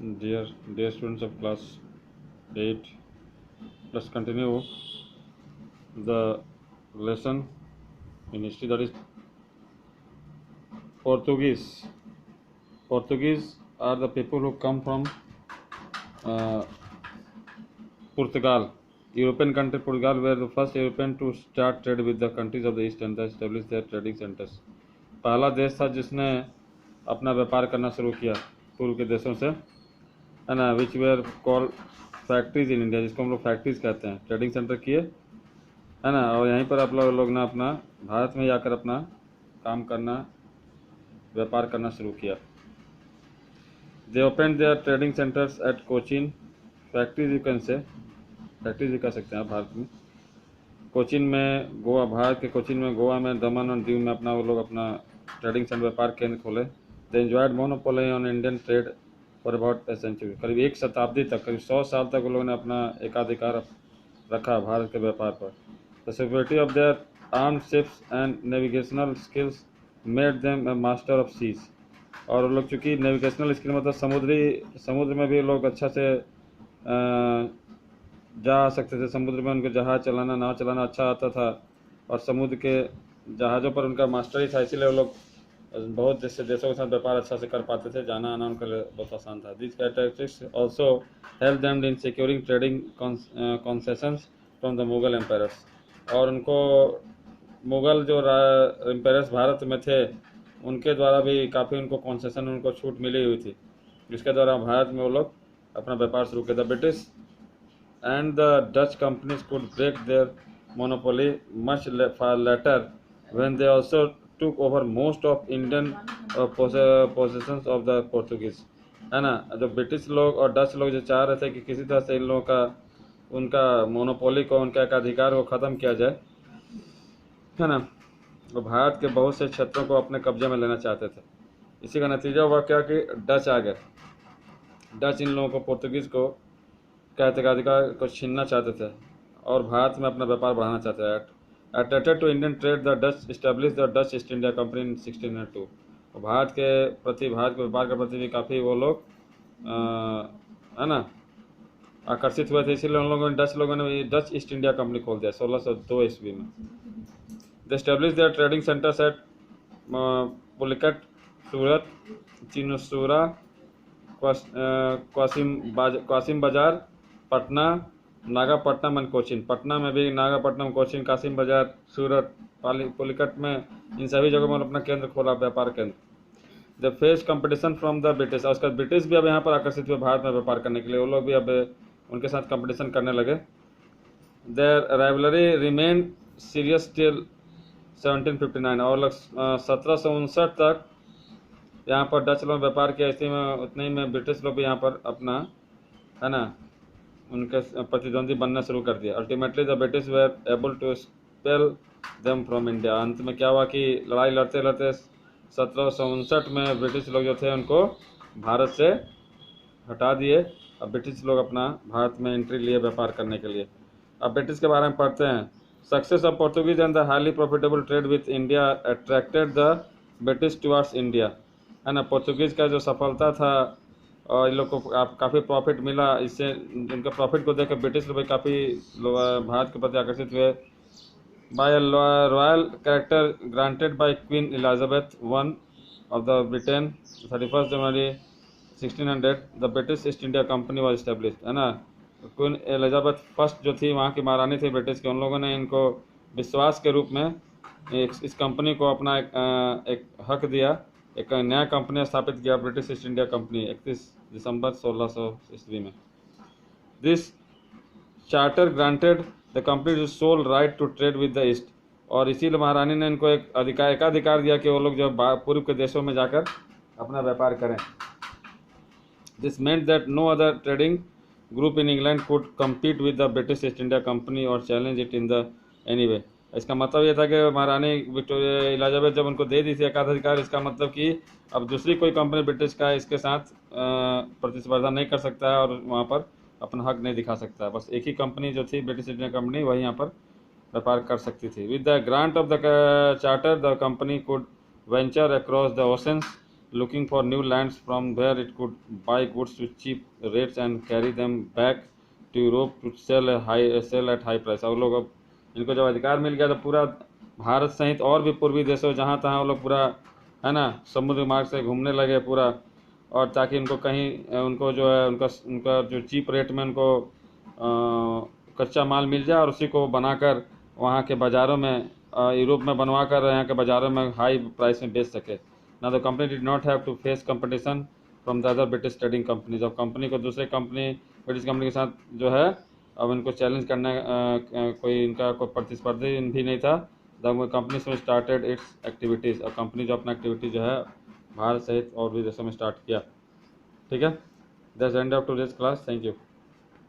Dear students of class 8, let's continue the lesson in history, that is Portuguese. Portuguese are the people who come from uh, Portugal. European country Portugal were the first European to start trade with the countries of the East and establish their trading centers. पहला देश था जिसने अपना व्यापार करना शुरू किया पूर्व के देशों से, है ना, which were call factories in India, जिसको हम लोग फैक्ट्रीज कहते हैं, ट्रेडिंग सेंटर किए, है ना, और यहीं पर आप लोग ना अपना भारत में जाकर अपना काम करना, व्यापार करना शुरू किया। They open their trading centres at Cochin, factories you can say, factories भी कह सकते हैं आप भारत में। कोचीन में गोवा, भारत के कोचीन में, गोवा में, दमन और दीव में अपना वो लोग अपना ट्रेडिंग सेंटर, व्यापार केंद्र खोले। They enjoyed monopoly on Indian trade for about a century, करीब एक शताब्दी तक, करीब 100 साल तक वो लोगों ने अपना एकाधिकार रखा भारत के व्यापार पर। The security of their armed ships and navigational skills made them a master of seas, और लोग चूँकि नेविगेशनल स्किल मतलब समुद्र में भी लोग अच्छा से जा सकते थे, समुद्र में उनको जहाज चलाना, नाव चलाना अच्छा आता था, और समुद्र के जहाज़ों पर उनका मास्टरी था, इसीलिए वो लोग बहुत देशों के साथ व्यापार अच्छा से कर पाते थे, जाना आना उनके लिए बहुत आसान था। This characteristics also help them in securing trading concessions from the Mughal empires, और उनको मुगल जो एम्पायर्स भारत में थे उनके द्वारा भी काफ़ी उनको कंसेशन, उनको छूट मिली हुई थी, जिसके द्वारा भारत में वो लोग अपना व्यापार शुरू किया। The British and the Dutch companies could break their monopoly much far later when they also took over most of Indian possessions of the Portuguese, है ना। जो ब्रिटिश लोग और डच लोग जो चाह रहे थे कि किसी तरह से इन लोगों का, उनका मोनोपोली को, उनका एकाधिकार को ख़त्म किया जाए, है ना, वो भारत के बहुत से क्षेत्रों को अपने कब्जे में लेना चाहते थे। इसी का नतीजा हुआ क्या कि डच आ गए। डच इन लोगों को, पोर्तुगीज़ को का एकाधिकार को छीनना चाहते थे और भारत में अपना व्यापार बढ़ाना चाहते थे। Attracted to Indian trade, the Dutch establish the Dutch East India Company in 1602। Bharat के प्रति, भारत के व्यापार के प्रति भी काफ़ी वो लोग है ना आकर्षित हुए थे, इसीलिए उन लोगों ने, डच लोगों ने डच ईस्ट इंडिया कंपनी खोल दिया 1602 ईस्वी में। They establish their trading centres at Pulicat, Surat, Chinsura, Kasimbazar, Patna, Nagapattinam and Cochin. Patna में भी, नागापट्टनम, कोचीन, कासिम बाजार, सूरत, पुलिकट में, इन सभी जगहों में अपना केंद्र खोला, व्यापार केंद्र। The face competition from the British, और उसका ब्रिटिश भी अब यहाँ पर आकर्षित हुए भारत में व्यापार करने के लिए, वो लोग भी अब उनके साथ कंपटीशन करने लगे। Their rivalry remain serious till 1759, और 1759 तक यहाँ पर डच लोग व्यापार किया, इसी में उतने ही में ब्रिटिश लोग भी यहाँ पर अपना, है ना, उनके प्रतिद्वंदी बनना शुरू कर दिया। Ultimately the British were able to expel them from India. अंत में क्या हुआ कि लड़ाई लड़ते लड़ते 1759 में ब्रिटिश लोग जो थे उनको भारत से हटा दिए। अब ब्रिटिश लोग अपना भारत में एंट्री लिए व्यापार करने के लिए। अब ब्रिटिश के बारे में पढ़ते हैं। Success of Portuguese and the highly profitable trade with India attracted the British towards India, है ना। पोर्तुगीज़ का जो सफलता था और इन लोग को काफ़ी प्रॉफिट मिला, इससे उनके प्रॉफिट को देखकर ब्रिटिश लोग काफ़ी भारत के प्रति आकर्षित हुए। By royal character granted by Queen Elizabeth I of the Britain 31 January 1600 the British East India Company was established, है ना। क्वीन एलिजाबेथ फर्स्ट जो थी, वहाँ की महारानी थी ब्रिटिश के, उन लोगों ने इनको विश्वास के रूप में इस कंपनी को अपना एक हक दिया, एक नया कंपनी स्थापित किया, ब्रिटिश ईस्ट इंडिया कंपनी 31 दिसंबर 1600 ईस्वी में। This charter granted the company sole right to trade with the east, और इसीलिए महारानी ने इनको एक एकाधिकार दिया कि वो लोग जो पूर्व के देशों में जाकर अपना व्यापार करें। This meant that no other trading group in England could compete with the British East India Company और challenge it in the any way. इसका मतलब ये था कि महारानी विक्टोरिया एलिजाबेथ जब उनको दे दी थी एकाधिकार, इसका मतलब कि अब दूसरी कोई कंपनी ब्रिटिश का इसके साथ प्रतिस्पर्धा नहीं कर सकता है और वहाँ पर अपना हक नहीं दिखा सकता है। बस एक ही कंपनी जो थी, ब्रिटिश इंडियन कंपनी, वही यहाँ पर व्यापार कर सकती थी। With the grant of the charter the company could venture across the oceans looking for new lands from where it could buy goods to cheap rates and carry them back to Europe to sell at high price। और लोग अब इनको जब अधिकार मिल गया तो पूरा भारत सहित और भी पूर्वी देशों जहाँ तहाँ वो लोग पूरा है ना समुद्र मार्ग से घूमने लगे पूरा, और ताकि उनको कहीं उनको जो है उनका उनका जो चीप रेट में उनको कच्चा माल मिल जाए और उसी को बनाकर वहाँ के बाज़ारों में यूरोप में बनवा कर यहाँ के बाज़ारों में हाई प्राइस में बेच सके। ना the company did not have to face competition from the other British trading companies. अब कंपनी को दूसरे कंपनी ब्रिटिश कंपनी के साथ जो है अब इनको चैलेंज करना कोई इनका कोई प्रतिस्पर्धी भी नहीं था। द कंपनी से स्टार्टेड इट्स एक्टिविटीज़। और कंपनी जो अपना एक्टिविटी जो है भारत सहित और भी देशों में स्टार्ट किया। ठीक है, that's end of today's class. Thank you.